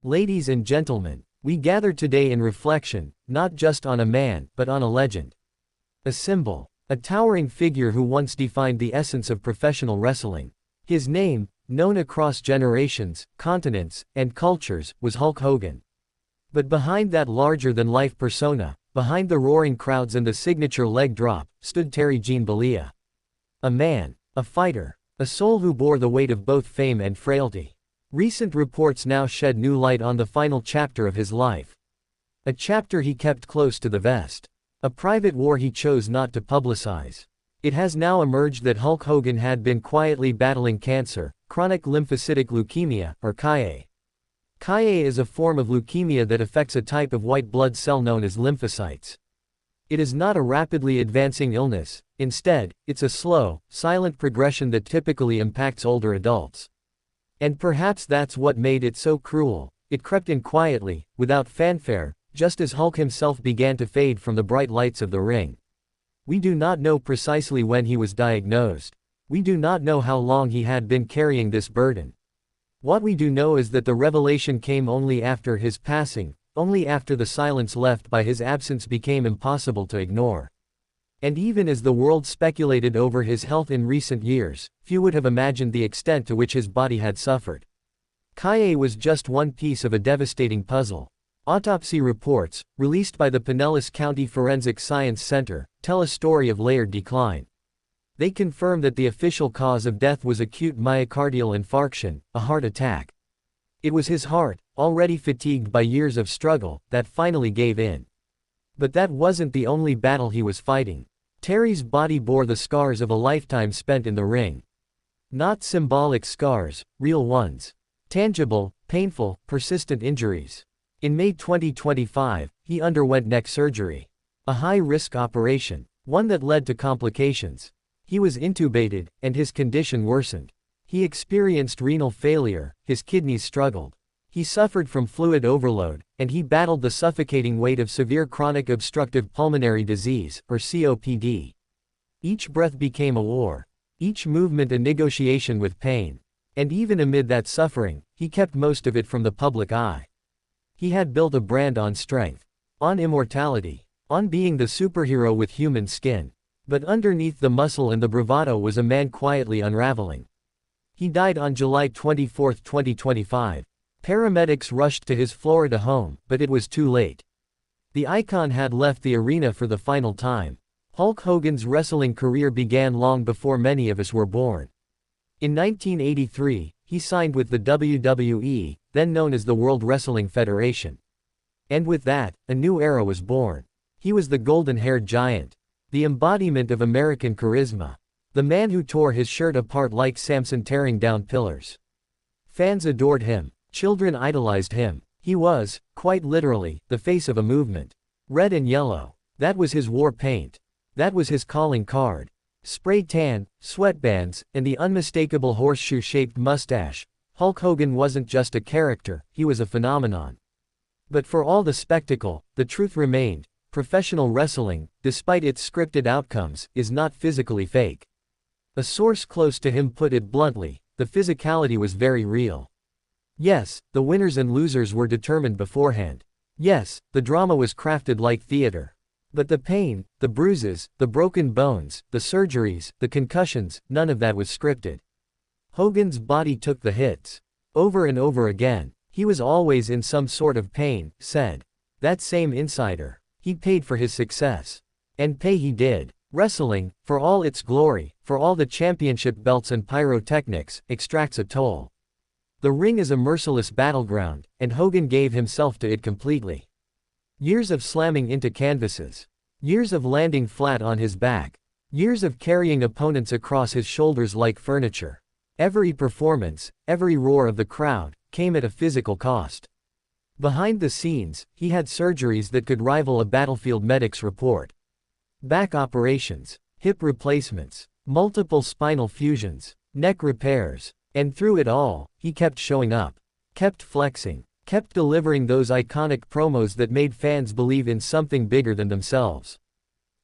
Ladies and gentlemen, we gather today in reflection, not just on a man, but on a legend. A symbol. A towering figure who once defined the essence of professional wrestling. His name, known across generations, continents, and cultures, was Hulk Hogan. But behind that larger-than-life persona, behind the roaring crowds and the signature leg drop, stood Terry Gene Bollea. A man, a fighter, a soul who bore the weight of both fame and frailty. Recent reports now shed new light on the final chapter of his life. A chapter he kept close to the vest. A private war he chose not to publicize. It has now emerged that Hulk Hogan had been quietly battling cancer, chronic lymphocytic leukemia, or KIA. KIA is a form of leukemia that affects a type of white blood cell known as lymphocytes. It is not a rapidly advancing illness, instead, it's a slow, silent progression that typically impacts older adults. And perhaps that's what made it so cruel. It crept in quietly, without fanfare, just as Hulk himself began to fade from the bright lights of the ring. We do not know precisely when he was diagnosed. We do not know how long he had been carrying this burden. What we do know is that the revelation came only after his passing, only after the silence left by his absence became impossible to ignore. And even as the world speculated over his health in recent years, few would have imagined the extent to which his body had suffered. KIA was just one piece of a devastating puzzle. Autopsy reports, released by the Pinellas County Forensic Science Center, tell a story of layered decline. They confirm that the official cause of death was acute myocardial infarction, a heart attack. It was his heart, already fatigued by years of struggle, that finally gave in. But that wasn't the only battle he was fighting. Terry's body bore the scars of a lifetime spent in the ring. Not symbolic scars, real ones. Tangible, painful, persistent injuries. In May 2025, he underwent neck surgery. A high-risk operation, one that led to complications. He was intubated, and his condition worsened. He experienced renal failure, his kidneys struggled. He suffered from fluid overload, and he battled the suffocating weight of severe chronic obstructive pulmonary disease, or COPD. Each breath became a war. Each movement a negotiation with pain. And even amid that suffering, he kept most of it from the public eye. He had built a brand on strength, on immortality, on being the superhero with human skin. But underneath the muscle and the bravado was a man quietly unraveling. He died on July 24, 2025. Paramedics rushed to his Florida home, but it was too late. The icon had left the arena for the final time. Hulk Hogan's wrestling career began long before many of us were born. In 1983, he signed with the WWE, then known as the World Wrestling Federation. And with that, a new era was born. He was the golden-haired giant. The embodiment of American charisma. The man who tore his shirt apart like Samson tearing down pillars. Fans adored him. Children idolized him. He was, quite literally, the face of a movement. Red and yellow. That was his war paint. That was his calling card. Spray tan, sweatbands, and the unmistakable horseshoe-shaped mustache. Hulk Hogan wasn't just a character, he was a phenomenon. But for all the spectacle, the truth remained. Professional wrestling, despite its scripted outcomes, is not physically fake. A source close to him put it bluntly, the physicality was very real. Yes, the winners and losers were determined beforehand. Yes, the drama was crafted like theater. But the pain, the bruises, the broken bones, the surgeries, the concussions, none of that was scripted. Hogan's body took the hits. Over and over again. He was always in some sort of pain, said that same insider. He paid for his success. And pay he did. Wrestling, for all its glory, for all the championship belts and pyrotechnics, extracts a toll. The ring is a merciless battleground, and Hogan gave himself to it completely. Years of slamming into canvases. Years of landing flat on his back. Years of carrying opponents across his shoulders like furniture. Every performance, every roar of the crowd, came at a physical cost. Behind the scenes, he had surgeries that could rival a battlefield medic's report. Back operations, hip replacements, multiple spinal fusions, neck repairs. And through it all, he kept showing up. Kept flexing. Kept delivering those iconic promos that made fans believe in something bigger than themselves.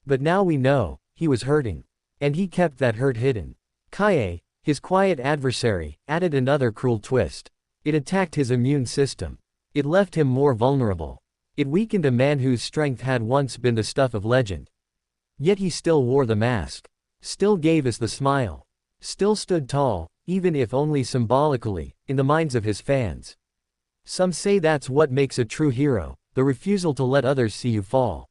But now we know, he was hurting. And he kept that hurt hidden. KIA, his quiet adversary, added another cruel twist. It attacked his immune system. It left him more vulnerable. It weakened a man whose strength had once been the stuff of legend. Yet he still wore the mask. Still gave us the smile. Still stood tall, even if only symbolically, in the minds of his fans. Some say that's what makes a true hero, the refusal to let others see you fall.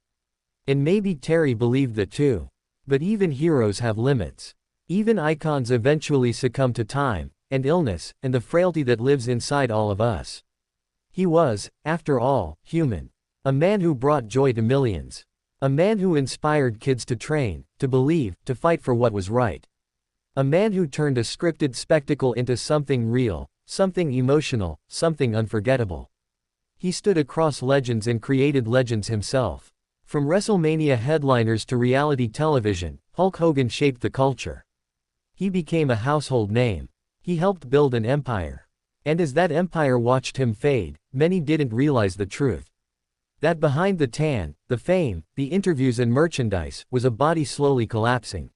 And maybe Terry believed that too. But even heroes have limits. Even icons eventually succumb to time, and illness, and the frailty that lives inside all of us. He was, after all, human. A man who brought joy to millions. A man who inspired kids to train, to believe, to fight for what was right. A man who turned a scripted spectacle into something real, something emotional, something unforgettable. He stood across legends and created legends himself. From WrestleMania headliners to reality television, Hulk Hogan shaped the culture. He became a household name. He helped build an empire. And as that empire watched him fade, many didn't realize the truth. That behind the tan, the fame, the interviews and merchandise, was a body slowly collapsing.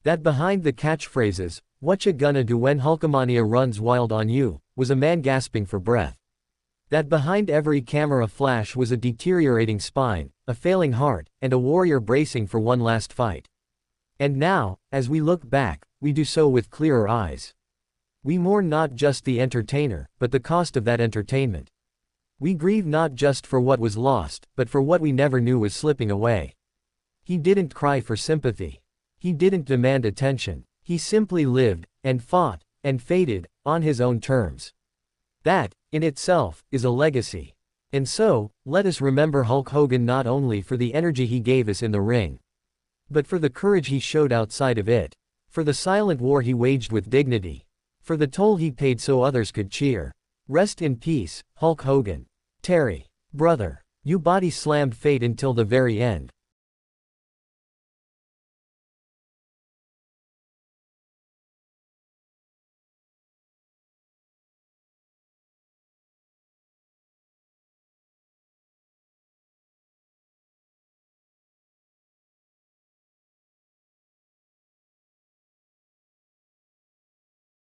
That behind the catchphrases, "Whatcha gonna do when Hulkamania runs wild on you," was a man gasping for breath. That behind every camera flash was a deteriorating spine, a failing heart, and a warrior bracing for one last fight. And now, as we look back, we do so with clearer eyes. We mourn not just the entertainer, but the cost of that entertainment. We grieve not just for what was lost, but for what we never knew was slipping away. He didn't cry for sympathy. He didn't demand attention. He simply lived, and fought, and faded, on his own terms. That, in itself, is a legacy. And so, let us remember Hulk Hogan not only for the energy he gave us in the ring, but for the courage he showed outside of it, for the silent war he waged with dignity, for the toll he paid so others could cheer. Rest in peace, Hulk Hogan. Terry, brother, you body slammed fate until the very end.